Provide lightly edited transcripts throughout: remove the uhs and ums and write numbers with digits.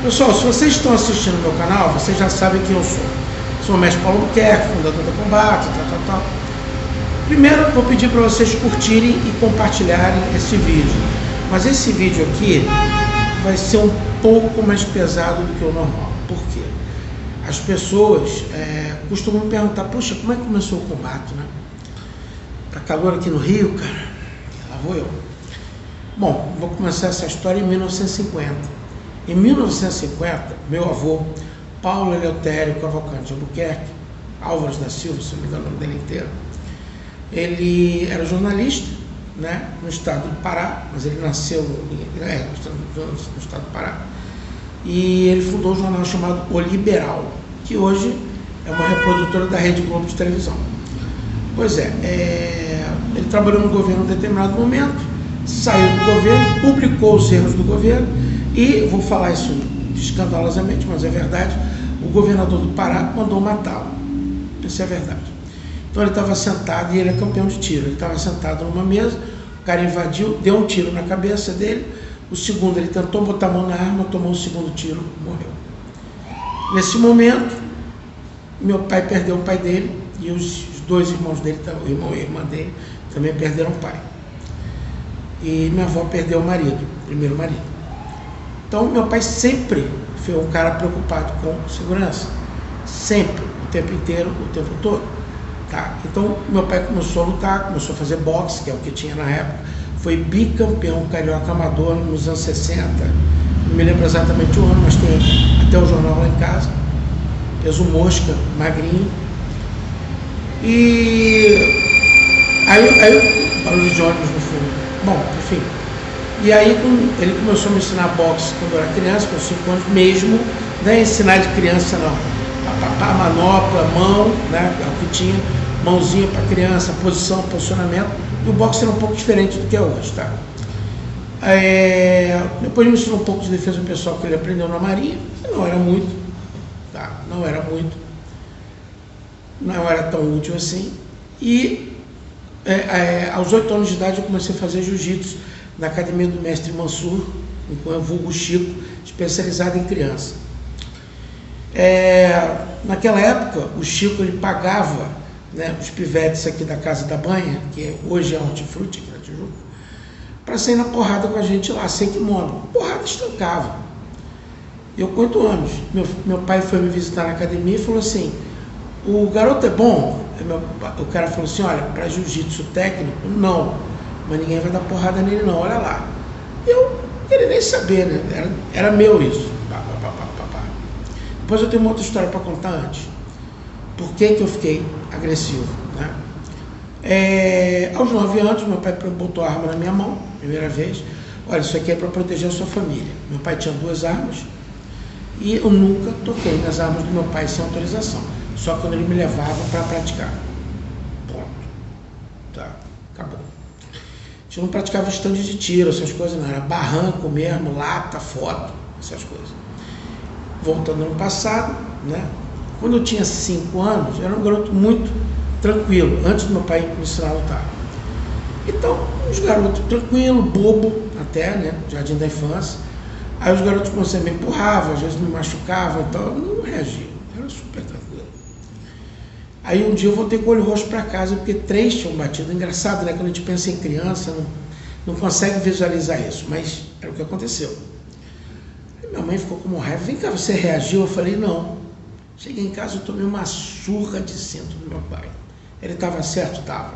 Pessoal, se vocês estão assistindo o meu canal, vocês já sabem quem eu sou. Sou o mestre Paulo Buquerque, fundador da Combate, tal. Primeiro, vou pedir para vocês curtirem e compartilharem esse vídeo. Mas esse vídeo aqui vai ser um pouco mais pesado do que o normal. Por quê? As pessoas costumam me perguntar, poxa, como é que começou o combate, né? Tá calor aqui no Rio, cara? Lá vou eu. Bom, vou começar essa história em 1950. Em 1950, meu avô, Paulo Eleutério Cavalcante de Albuquerque, Álvares da Silva, se não me engano o nome dele inteiro, ele era jornalista, né, no estado do Pará, mas ele nasceu no estado do Pará, e ele fundou um jornal chamado O Liberal, que hoje é uma reprodutora da Rede Globo de televisão. Pois ele trabalhou no governo em um determinado momento, saiu do governo, publicou os erros do governo, e vou falar isso escandalosamente, mas é verdade, o governador do Pará mandou matá-lo. Isso é verdade. Então ele estava sentado, e ele é campeão de tiro, ele estava sentado numa mesa, o cara invadiu, deu um tiro na cabeça dele, o segundo ele tentou botar a mão na arma, tomou o segundo tiro, morreu. Nesse momento, meu pai perdeu o pai dele, e os dois irmãos dele, o irmão e a irmã dele, também perderam o pai. E minha avó perdeu o marido, o primeiro marido. Então, meu pai sempre foi um cara preocupado com segurança. Sempre, o tempo inteiro, o tempo todo. Tá? Então, meu pai começou a lutar, começou a fazer boxe, que é o que tinha na época. Foi bicampeão carioca amador nos anos 60. Não me lembro exatamente o ano, mas tem até o jornal lá em casa. Peso mosca, magrinho. E aí barulho de ônibus no fundo. Bom, enfim. E aí ele começou a me ensinar boxe quando eu era criança, com 5 anos mesmo, não é ensinar de criança não, a manopla, mão, né, é o que tinha, mãozinha para criança, posição, posicionamento, e o boxe era um pouco diferente do que é hoje, tá? Depois me ensinou um pouco de defesa pessoal que ele aprendeu na Marinha, não era muito, tá? Não era tão útil assim, e aos 8 anos de idade eu comecei a fazer jiu-jitsu na academia do mestre Mansur, vulgo Chico, especializado em criança. Naquela época, o Chico ele pagava, né, os pivetes aqui da Casa da Banha, que hoje é Hortifruti aqui na Tijuca, para sair na porrada com a gente lá, sem kimono. Porrada estancava. Eu com 8 anos, meu pai foi me visitar na academia e falou assim, o garoto é bom? O cara falou assim, olha, para jiu-jitsu técnico, não. Mas ninguém vai dar porrada nele não, olha lá. Eu não queria nem saber, né? Era meu isso. Depois eu tenho uma outra história para contar antes. Por que eu fiquei agressivo, né? Aos 9 anos, meu pai botou a arma na minha mão, primeira vez. Olha, isso aqui é para proteger a sua família. Meu pai tinha 2 armas e eu nunca toquei nas armas do meu pai sem autorização. Só quando ele me levava para praticar. Ponto. Tá, acabou. A gente não praticava estande de tiro, essas coisas não, era barranco mesmo, lata, foto, essas coisas. Voltando no passado, né? Quando eu tinha 5 anos, eu era um garoto muito tranquilo, antes do meu pai me ensinar a lutar. Então, uns garotos tranquilos, bobo até, né? Jardim da infância. Aí os garotos começaram a me empurravam, às vezes me machucavam, então eu não reagia, era super tranquilo. Aí um dia eu voltei com o olho roxo para casa, porque 3 tinham batido. Engraçado, né? Quando a gente pensa em criança, não consegue visualizar isso, mas era o que aconteceu. Aí minha mãe ficou com uma raiva, vem cá, você reagiu? Eu falei, não. Cheguei em casa, eu tomei uma surra de cinto do meu pai. Ele estava certo? Estava.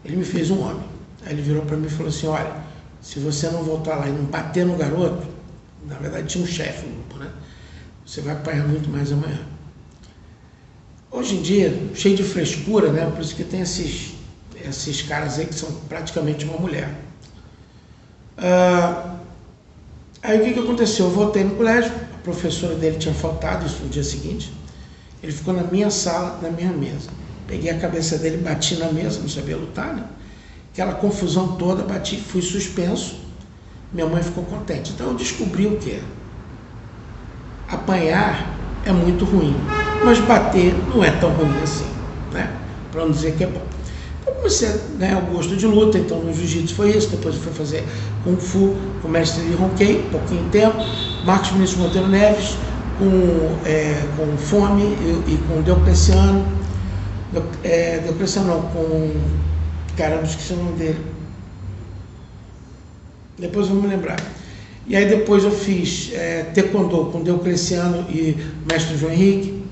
Ele me fez um homem. Aí ele virou para mim e falou assim, olha, se você não voltar lá e não bater no garoto, na verdade tinha um chefe no grupo, né? Você vai apanhar muito mais amanhã. Hoje em dia, cheio de frescura, né? Por isso que tem esses caras aí que são praticamente uma mulher. Aí o que aconteceu? Eu voltei no colégio, a professora dele tinha faltado, isso no dia seguinte. Ele ficou na minha sala, na minha mesa. Peguei a cabeça dele, bati na mesa, não sabia lutar, né? Aquela confusão toda, bati, fui suspenso. Minha mãe ficou contente. Então eu descobri o quê? Apanhar é muito ruim, mas bater não é tão ruim assim, né? Para não dizer que é bom. Então comecei a ganhar o gosto de luta, então no jiu-jitsu foi isso, depois eu fui fazer Kung Fu com o mestre Li Hong Kei, pouquinho tempo, Marcos Vinícius Monteiro Neves, com Fome e com Diocleciano. Diocleciano não, com... Caramba, esqueci o nome dele. Depois eu vou me lembrar. E aí depois eu fiz Taekwondo com Diocleciano e mestre João Henrique.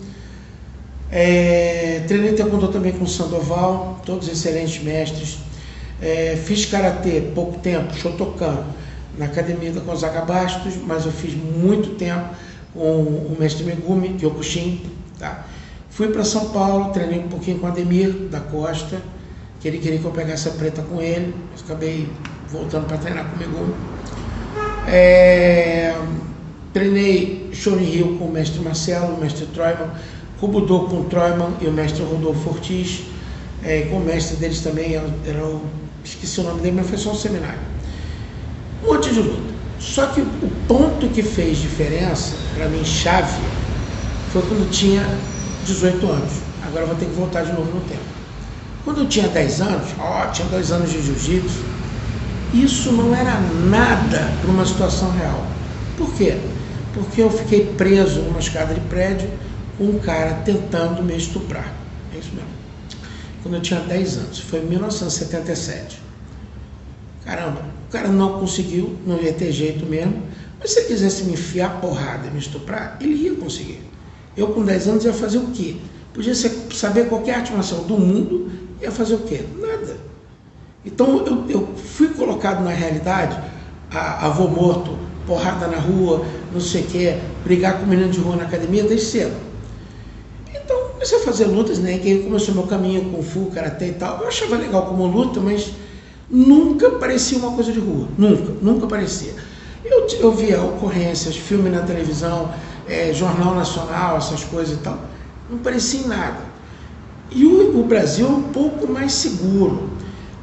Treinei Taekwondo também com Sandoval, todos excelentes mestres. Fiz Karatê, pouco tempo, Shotokan, na academia da Gonzaga Bastos, mas eu fiz muito tempo com o mestre Megumi, Kyokushin. Tá? Fui para São Paulo, treinei um pouquinho com o Ademir da Costa, que ele queria que eu pegasse a preta com ele, mas acabei voltando para treinar com o Megumi. Treinei Shorin-ryu com o mestre Marcelo, o mestre Troiman, Kobudo com o Troiman e o mestre Rodolfo Ortiz, com o mestre deles também, esqueci o nome dele, mas foi só um seminário. Um monte de luta. Só que o ponto que fez diferença, para mim, chave, foi quando eu tinha 18 anos. Agora eu vou ter que voltar de novo no tempo. Quando eu tinha 10 anos, tinha 2 anos de jiu-jitsu, isso não era nada para uma situação real. Por quê? Porque eu fiquei preso numa escada de prédio com um cara tentando me estuprar. É isso mesmo. Quando eu tinha 10 anos, foi em 1977. Caramba, o cara não conseguiu, não ia ter jeito mesmo, mas se ele quisesse me enfiar porrada e me estuprar, ele ia conseguir. Eu com 10 anos ia fazer o quê? Podia saber qualquer arte marcial do mundo, ia fazer o quê? Nada. Então eu fui colocado na realidade, avô morto, porrada na rua, não sei o quê, brigar com menino de rua na academia desde cedo. Então comecei a fazer lutas, né? Que começou meu caminho com Kung Fu, Karatê e tal. Eu achava legal como luta, mas nunca parecia uma coisa de rua. Nunca parecia. Eu via ocorrências, filme na televisão, jornal nacional, essas coisas e tal. Não parecia em nada. E o Brasil é um pouco mais seguro,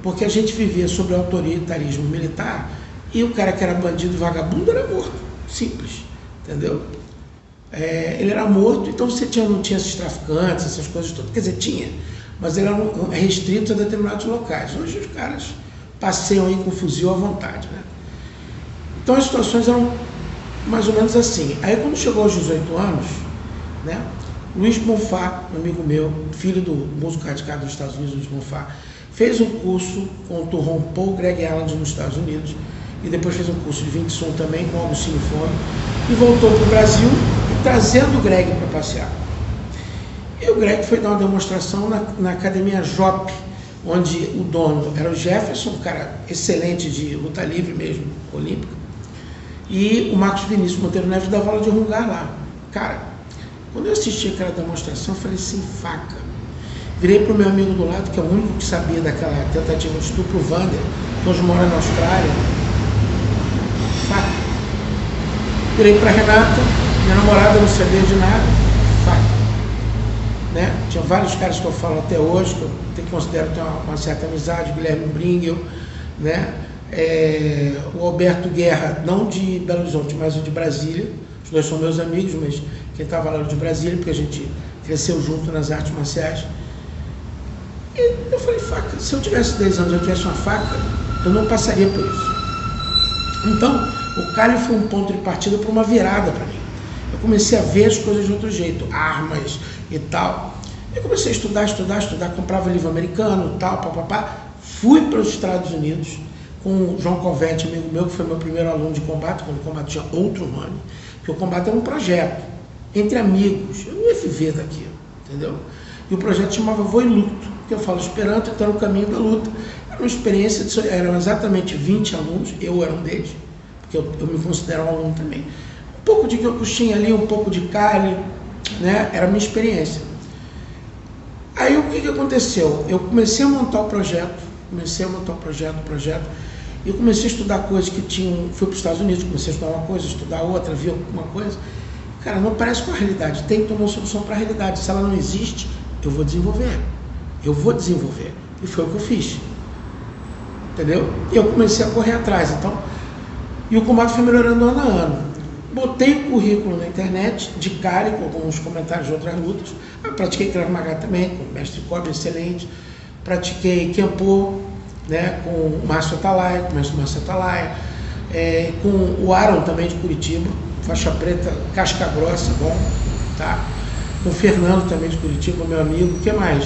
porque a gente vivia sob o autoritarismo militar e o cara que era bandido vagabundo era morto. Simples. Entendeu? Ele era morto, então você não tinha esses traficantes, essas coisas todas. Quer dizer, tinha, mas eles eram restritos a determinados locais. Hoje os caras passeiam aí com fuzil à vontade, né? Então as situações eram mais ou menos assim. Aí quando chegou aos 18 anos, né, Luiz Bonfá, um amigo meu, filho do músico radicado dos Estados Unidos, Luiz Bonfá, fez um curso com o Turron Paul Greg Allen nos Estados Unidos e depois fez um curso de Wing Tsun também com Agostinho Fome e voltou para o Brasil trazendo o Greg para passear. E o Greg foi dar uma demonstração na Academia Jop, onde o dono era o Jefferson, um cara excelente de luta livre mesmo, olímpica, e o Marcos Vinícius Monteiro Neves dava aula de rungar lá. Cara, quando eu assisti aquela demonstração, eu falei assim, faca. Virei para o meu amigo do lado, que é o único que sabia daquela tentativa de estupro, o Vander, que hoje mora na Austrália. Faca. Virei para a Renata, minha namorada não sabia de nada, faca. Né? Tinha vários caras que eu falo até hoje, que eu considero ter uma certa amizade, o Guilherme Bringel, né? O Alberto Guerra, não de Belo Horizonte, mas o de Brasília. Os dois são meus amigos, mas quem estava lá era de Brasília, porque a gente cresceu junto nas artes marciais. E eu falei, faca, se eu tivesse 10 anos e eu tivesse uma faca, eu não passaria por isso. Então, o Cali foi um ponto de partida para uma virada para mim. Eu comecei a ver as coisas de outro jeito, armas e tal. Eu comecei a estudar, comprava livro americano, tal, papapá. Fui para os Estados Unidos com o João Covete, amigo meu, que foi meu primeiro aluno de combate, quando o combate tinha outro nome, porque o combate era um projeto, entre amigos. Eu não ia viver daquilo, entendeu? E o projeto chamava Vou e Luto, que eu falo Esperanto, então era o caminho da luta. Era uma experiência, eram exatamente 20 alunos, eu era um deles, porque eu me considero um aluno também. Um pouco de Kyokushin ali, um pouco de Kali, né? Era a minha experiência. Aí o que aconteceu? Eu comecei a montar o projeto, e eu comecei a estudar coisas que tinham, fui para os Estados Unidos, comecei a estudar uma coisa, estudar outra, vi alguma coisa. Cara, não parece com a realidade, tem que tomar uma solução para a realidade. Se ela não existe, eu vou desenvolver. E foi o que eu fiz. Entendeu? E eu comecei a correr atrás, então. E o combate foi melhorando ano a ano. Botei o currículo na internet, de cara, com alguns comentários de outras lutas. Eu pratiquei Krav Maga também, com o mestre Kobe, excelente. Pratiquei Kempo, né, com o Márcio Atalaia, com o mestre Márcio Atalaia. Com o Aaron também, de Curitiba, faixa preta, casca grossa, bom, tá? Com o Fernando também de Curitiba, meu amigo. O que mais?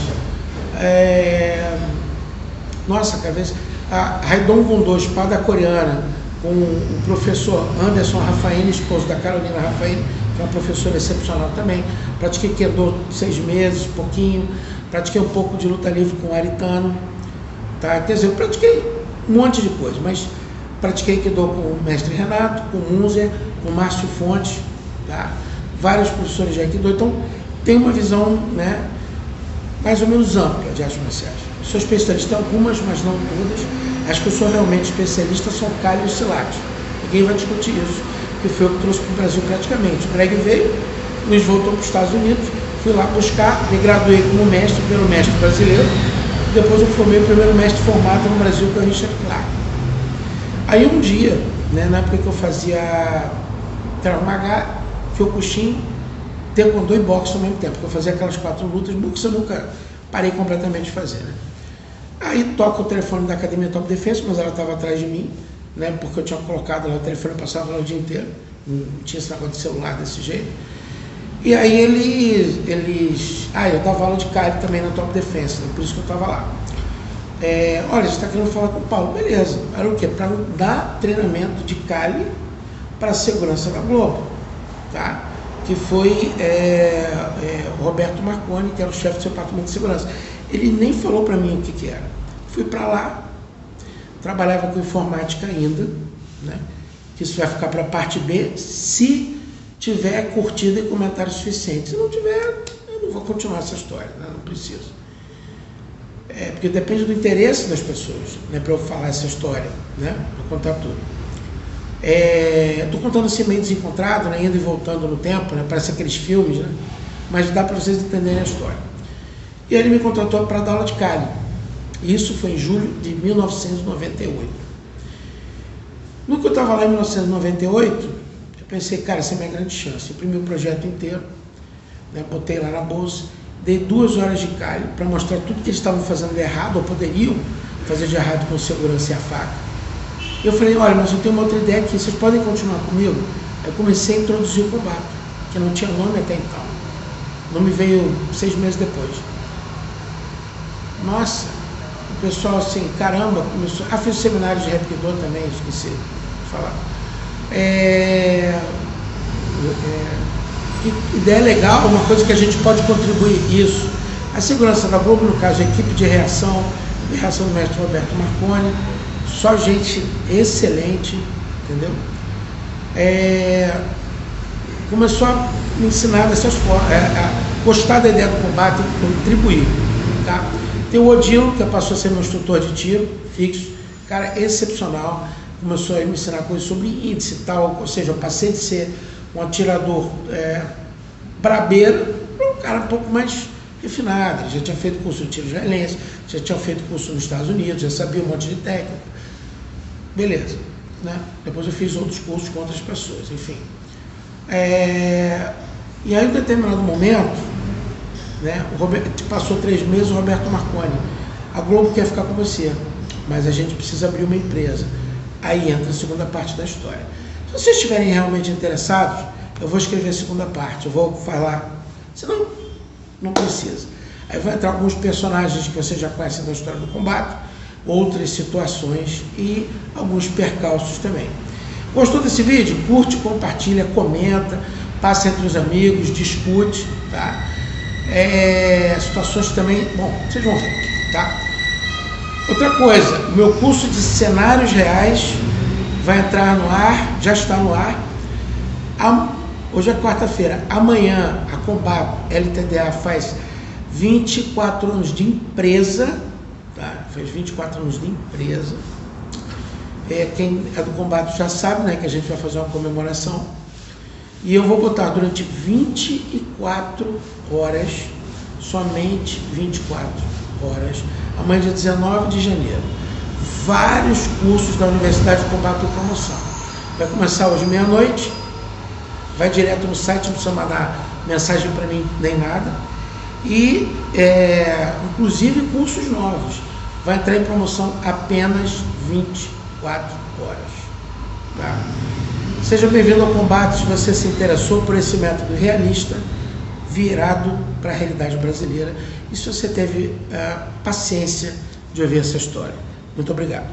Nossa, cabeça. A Raidon Gondô, espada coreana, com o professor Anderson Rafael, esposo da Carolina Rafael, que é uma professora excepcional também. Pratiquei Kendo 6 meses, pouquinho. Pratiquei um pouco de luta livre com o Aritano. Tá? Quer dizer, eu pratiquei um monte de coisa, mas pratiquei Kendo com o mestre Renato, com o Munzer, com o Márcio Fontes, tá? Vários professores de Aikido. Então, tem uma visão, né, mais ou menos ampla de artes marciais. Sou especialista em algumas, mas não todas. Acho que eu sou realmente especialista, são Kali e o Silat. Ninguém vai discutir isso, que foi eu que trouxe para o Brasil praticamente. O Greg veio, Luiz voltou para os Estados Unidos, fui lá buscar, me graduei como mestre pelo mestre brasileiro, depois eu formei o primeiro mestre formado no Brasil, que é o Richard Clark. Aí um dia, né, na época que eu fazia Krav Maga, Kyokushin, Taekwondo e boxe ao mesmo tempo, porque eu fazia aquelas 4 lutas, boxe eu nunca parei completamente de fazer, né? Aí toca o telefone da Academia Top Defense, mas ela estava atrás de mim, né, porque eu tinha colocado lá o telefone, eu passava lá o dia inteiro, não tinha esse negócio de celular desse jeito. E aí eu dava aula de Kali também na Top Defense, né, por isso que eu estava lá. Olha, você está querendo falar com o Paulo, beleza. Era o quê? Para dar treinamento de Kali para a segurança da Globo, tá? Que foi o Roberto Marconi, que era o chefe do seu departamento de segurança. Ele nem falou para mim o que era. Fui para lá, trabalhava com informática ainda, né? Que isso vai ficar para a parte B, se tiver curtida e comentário suficiente. Se não tiver, eu não vou continuar essa história, né? Não preciso. Porque depende do interesse das pessoas, né, para eu falar essa história, né, para contar tudo. Estou contando assim meio desencontrado, né, indo e voltando no tempo, né, parece aqueles filmes, né, mas dá para vocês entenderem a história. E aí ele me contratou para dar aula de Kali. Isso foi em julho de 1998. No que eu estava lá em 1998, eu pensei, cara, essa é a minha grande chance. Imprimi o projeto inteiro, né, botei lá na bolsa, dei 2 horas de Kali para mostrar tudo que eles estavam fazendo de errado, ou poderiam fazer de errado com segurança e a faca. Eu falei, olha, mas eu tenho uma outra ideia aqui, vocês podem continuar comigo? Eu comecei a introduzir o combate, que não tinha nome até então. O nome veio 6 meses depois. Nossa, o pessoal assim, caramba, começou... fiz seminários de Hapkido também, esqueci de falar. Ideia legal, uma coisa que a gente pode contribuir, isso. A segurança da Globo, no caso, a equipe de reação do mestre Roberto Marconi, só gente excelente, entendeu? Começou a me ensinar dessas formas, a gostar da ideia do combate e contribuir, tá? Tem o Odilo, que passou a ser meu instrutor de tiro fixo, cara excepcional, começou a me ensinar coisas sobre índice e tal, ou seja, eu passei de ser um atirador brabeiro para um cara um pouco mais refinado. Ele já tinha feito curso de tiro israelense, já tinha feito curso nos Estados Unidos, já sabia um monte de técnica. Beleza, né? Depois eu fiz outros cursos com outras pessoas, enfim. E aí, em determinado momento, né, passou 3 meses, o Roberto Marconi, a Globo quer ficar com você, mas a gente precisa abrir uma empresa. Aí entra a segunda parte da história. Se vocês estiverem realmente interessados, eu vou escrever a segunda parte, eu vou falar, senão não precisa. Aí vai entrar alguns personagens que vocês já conhecem da história do combate, outras situações e alguns percalços também. Gostou desse vídeo? Curte, compartilha, comenta, passa entre os amigos, discute, tá? Situações também, bom, vocês vão ver, tá? Outra coisa, o meu curso de cenários reais vai entrar no ar, já está no ar. Hoje é quarta-feira, amanhã a Combato LTDA faz 24 anos de empresa, tá? Faz 24 anos de empresa. Quem é do Combato já sabe, né, que a gente vai fazer uma comemoração. E eu vou botar durante 24 horas, somente 24 horas, amanhã dia 19 de janeiro, vários cursos da Universidade do Combato em promoção. Vai começar hoje meia-noite, vai direto no site, não precisa mandar mensagem para mim nem nada. E, inclusive, cursos novos. Vai entrar em promoção apenas 24 horas. Tá? Seja bem-vindo ao Combate se você se interessou por esse método realista, virado para a realidade brasileira, e se você teve a paciência de ouvir essa história. Muito obrigado.